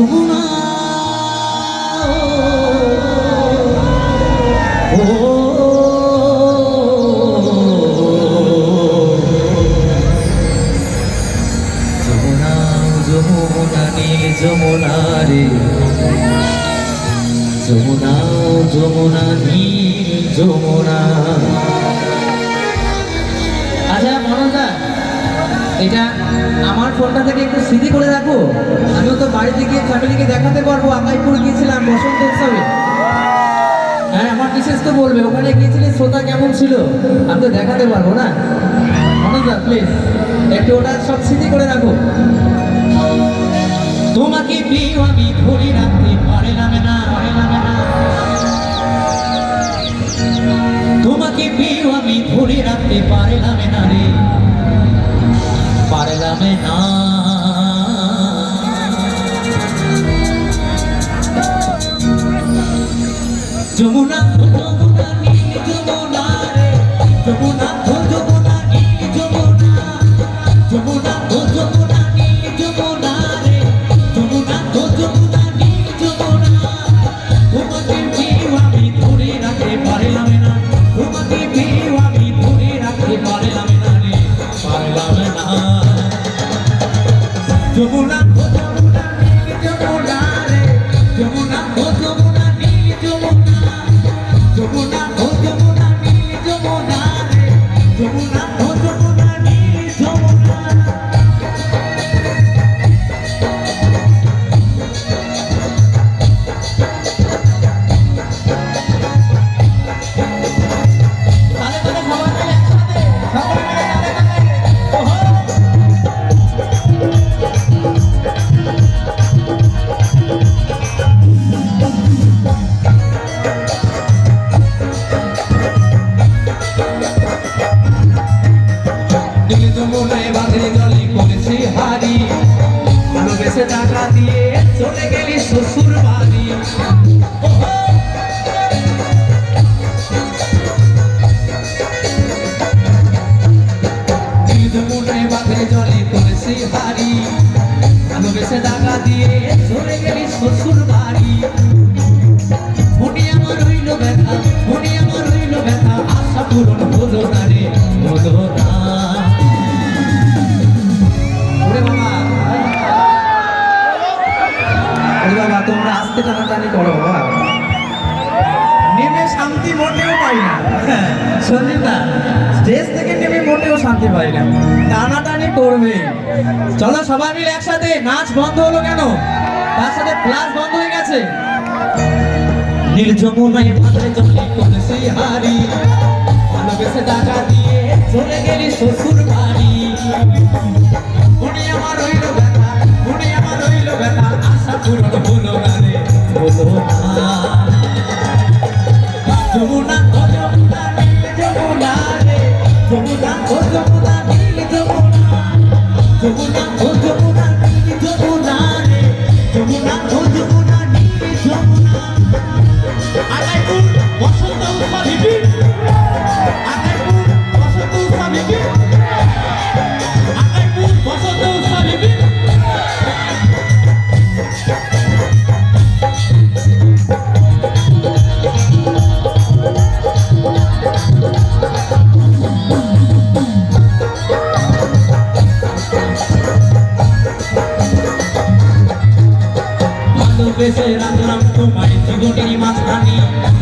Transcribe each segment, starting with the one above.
যমুনা ও যমুনা যমুনা নীল যমুনা রে যমুনা যমুনা নীল যমুনা। আচ্ছা মনোজদা, এটা আমার ফোনটা থেকে একটু স্মৃতি করে রাখো। আমিও তো বাড়িতে গিয়ে ফ্যামিলিকে দেখাতে পারবো। আকাইপুর গিয়েছিলাম বসন্ত উৎসবে। হ্যাঁ, আমার বিশেষ তো বলবে ওখানে গিয়েছিলে শ্রোতা কেমন ছিল, আমি তো দেখাতে পারবো না। মনোজদা প্লিজ একটু ওটা সব স্মৃতি করে রাখো। তোমাকে প্রিয় আমি ধরে রাখতে পারলাম না, তোমাকে প্রিয় আমি ধরে রাখতে পারলাম না রে, পারলাম না। যমুনা যমুনা নীল যমুনা রে, যমুনা যমুনা নীল যমুনা, যমুনা যমুনা নীল যমুনা রে, যমুনা যমুনা নীল যমুনা। তোমাকে প্রিয় আমি ধরে রাখতে পারলাম না, তোমাকে প্রিয় আমি ধরে রাখতে পারলাম না রে, পারলাম না। যমুনা যমুনা নীল যমুনা রে, যমুনা যমুনা নীল যমুনা, যমুনা যমুনা নীল যমুনা রে, যমুনা যমুনা নীল যমুনা। টাকা দিয়ে চলে গেলি শ্বশুর বাড়ি, যমুনায় বাঁধে জলে করেছি হারি, ভালোবেসে টাকা দিয়ে চলে গেলি শ্বশুর বাড়ি। মনে আমার হইল ব্যথা, মনে আমার হইল ব্যথা, আশা পূরণ হলো না রে, হলো না। বাবা তোমরা আস্তে টানাটানি করো বাবা, নেমে শান্তি মোটেও পাই না। সঞ্জিতা স্টেজ থেকে নেমে মোটেও শান্তি পাই না, টানাটানি করবে। চলো সবাই মিলে একসাথে। নাচ বন্ধ হলো কেন? তার সাথে ক্লাস বন্ধ হয়ে গেছে। নীল যমুনায় বাঁধে জলে করেছি হারি, ভালোবেসে টাকা দিয়ে চলে গেলি শ্বশুর বাড়ি। মনে আমার হইল ব্যথা, মনে আমার হইল ব্যথা, আশা পূরণ হলো না রে, হলো না। যমুনা যমুনা নীল যমুনা রে, যমুনা যমুনা নীল যমুনা, যমুনা যমুনা নীল যমুনা রে, যমুনা যমুনা নীল যমুনা। আকাইপুর বসন্ত উৎসব হিপি, আকাইপুর বসন্ত উৎসব হিপি, আকাইপুর বসন্ত উৎসব হিপি। ভালোবেসে রাখলাম তোমায় জীবনের মাঝখানে,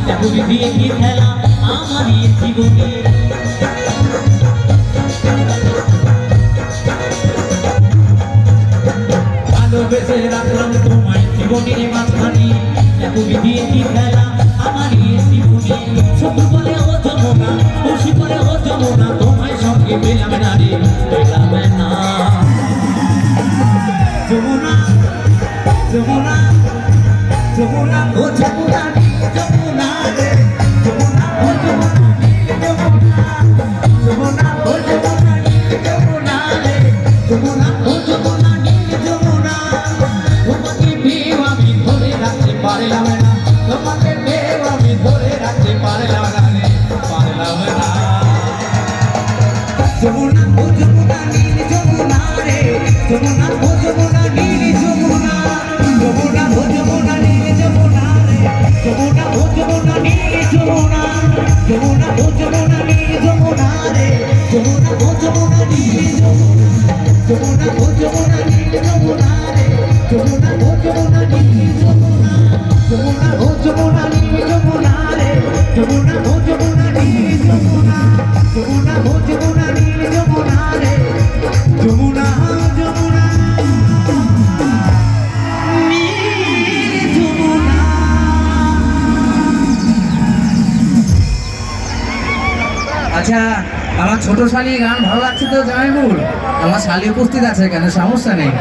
দেখো দিয়ে কি খেলা আমার জীবনে। ভালোবেসে রাখলাম তোমায় জীবনের মাঝখানে, দেখো দিয়ে কি খেলা আমার জীবনে। শত্রু বলে ও যমুনা, খুশি বলে ও যমুনা, তোমায় সঙ্গে পেলাম না রে, পেলাম না। যমুনা যমুনা যমুনা ও যমুনা নীল যমুনা রে, যমুনা ও যমুনা নীল যমুনা, যমুনা ও যমুনা নীল যমুনা রে, যমুনা ও যমুনা নীল যমুনা। তোমাকে প্রিয় আমি ধরে রাখতে পারলাম না, তোমাকে প্রিয় আমি ধরে রাখতে পারলাম না রে, যমুনা ও যমুনা নীল যমুনা, যমুনা ও যমুনা নীল যমুনা রে, যমুনা যমুনা নীল যমুনা। আচ্ছা, আমার ছোট শালি গান ভালো লাগছে তো জামাইবুর? আমার শালি উপস্থিত আছে, কেন সমস্যা নেই।